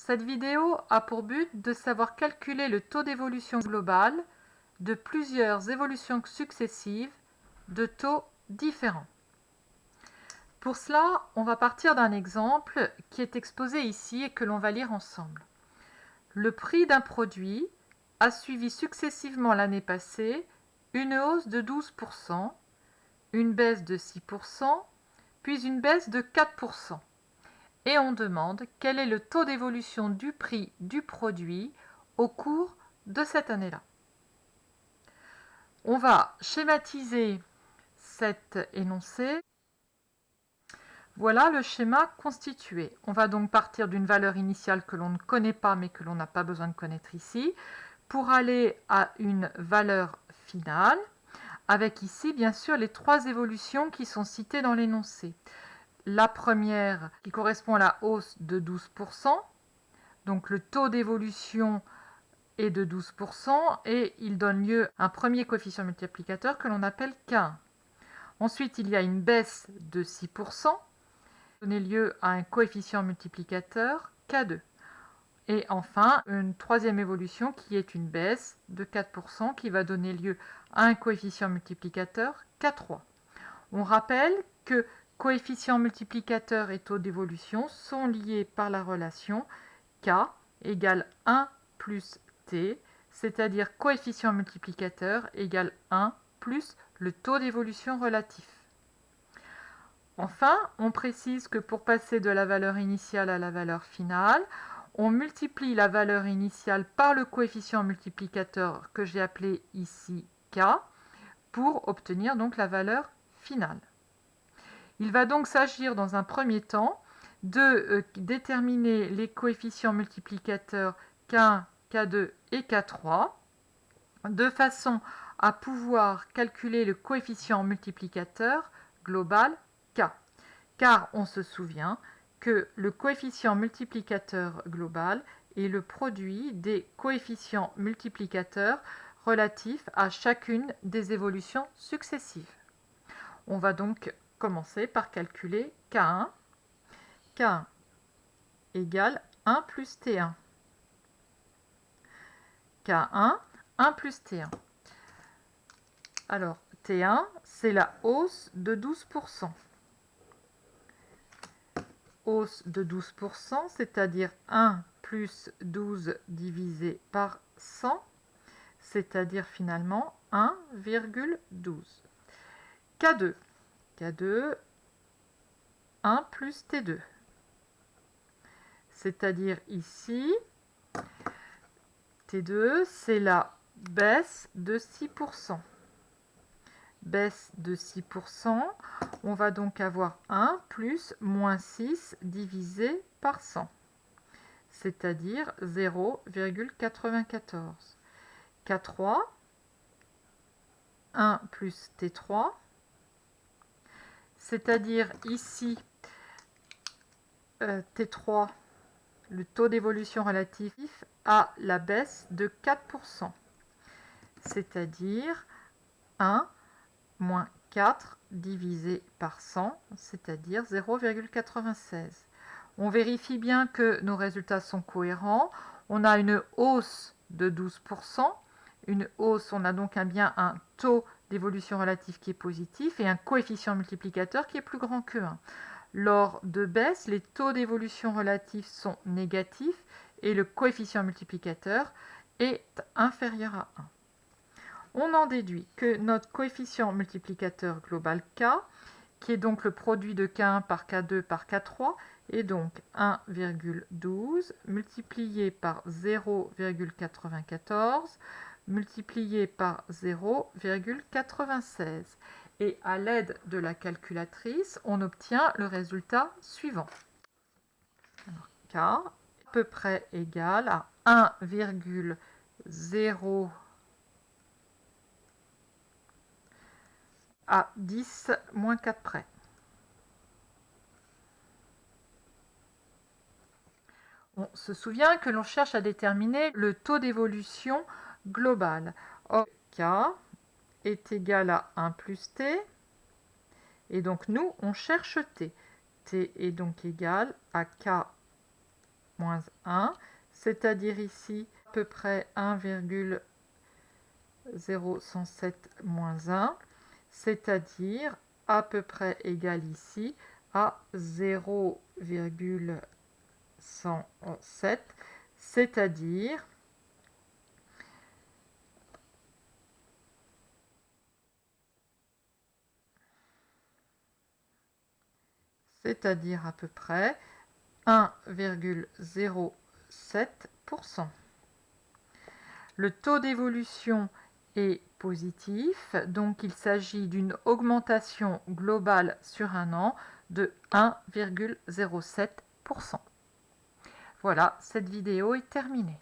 Cette vidéo a pour but de savoir calculer le taux d'évolution global de plusieurs évolutions successives de taux différents. Pour cela, on va partir d'un exemple qui est exposé ici et que l'on va lire ensemble. Le prix d'un produit a suivi successivement l'année passée une hausse de 12%, une baisse de 6%, puis une baisse de 4%. Et on demande quel est le taux d'évolution du prix du produit au cours de cette année-là. On va schématiser cet énoncé. Voilà le schéma constitué. On va donc partir d'une valeur initiale que l'on ne connaît pas mais que l'on n'a pas besoin de connaître ici pour aller à une valeur finale avec ici bien sûr les trois évolutions qui sont citées dans l'énoncé. La première qui correspond à la hausse de 12%, donc le taux d'évolution est de 12% et il donne lieu à un premier coefficient multiplicateur que l'on appelle K1. Ensuite, il y a une baisse de 6%, donner lieu à un coefficient multiplicateur K2. Et enfin, une troisième évolution qui est une baisse de 4% qui va donner lieu à un coefficient multiplicateur K3. On rappelle que coefficient multiplicateur et taux d'évolution sont liés par la relation K égale 1 plus T, c'est-à-dire coefficient multiplicateur égale 1 plus le taux d'évolution relatif. Enfin, on précise que pour passer de la valeur initiale à la valeur finale, on multiplie la valeur initiale par le coefficient multiplicateur que j'ai appelé ici K pour obtenir donc la valeur finale. Il va donc s'agir dans un premier temps de déterminer les coefficients multiplicateurs K1, K2 et K3 de façon à pouvoir calculer le coefficient multiplicateur global K. Car on se souvient que le coefficient multiplicateur global est le produit des coefficients multiplicateurs relatifs à chacune des évolutions successives. On va donc commencer par calculer K1. K1 égale 1 plus T1. K1, 1 plus T1. Alors, T1, c'est la hausse de 12%. Hausse de 12%, c'est-à-dire 1 plus 12 divisé par 100, c'est-à-dire finalement 1,12. K2. K2, 1 plus T2. C'est-à-dire ici, T2, c'est la baisse de 6%. Baisse de 6%, on va donc avoir 1 plus moins 6 divisé par 100, c'est-à-dire 0,94. K3, 1 plus T3, c'est-à-dire ici T3, le taux d'évolution relatif à la baisse de 4%, c'est-à-dire 1 moins 4 divisé par 100, c'est-à-dire 0,96. On vérifie bien que nos résultats sont cohérents. On a une hausse de 12%. Une hausse, on a donc bien un taux d'évolution relative qui est positif et un coefficient multiplicateur qui est plus grand que 1. Lors de baisse, les taux d'évolution relatifs sont négatifs et le coefficient multiplicateur est inférieur à 1. On en déduit que notre coefficient multiplicateur global K, qui est donc le produit de K1 par K2 par K3, est donc 1,12 multiplié par 0,94 multiplié par 0,96. Et à l'aide de la calculatrice, on obtient le résultat suivant. Alors, K à peu près égal à 1,0 à 10 moins 4 près. On se souvient que l'on cherche à déterminer le taux d'évolution global. Or, K est égal à 1 plus T, et donc nous, on cherche T. T est donc égal à K moins 1, c'est-à-dire ici à peu près 1,0107 moins 1, c'est-à-dire à peu près égal ici à 0,107, c'est-à-dire à peu près 1,07%. Le taux d'évolution est positif, donc il s'agit d'une augmentation globale sur un an de 1,07%. Voilà, cette vidéo est terminée.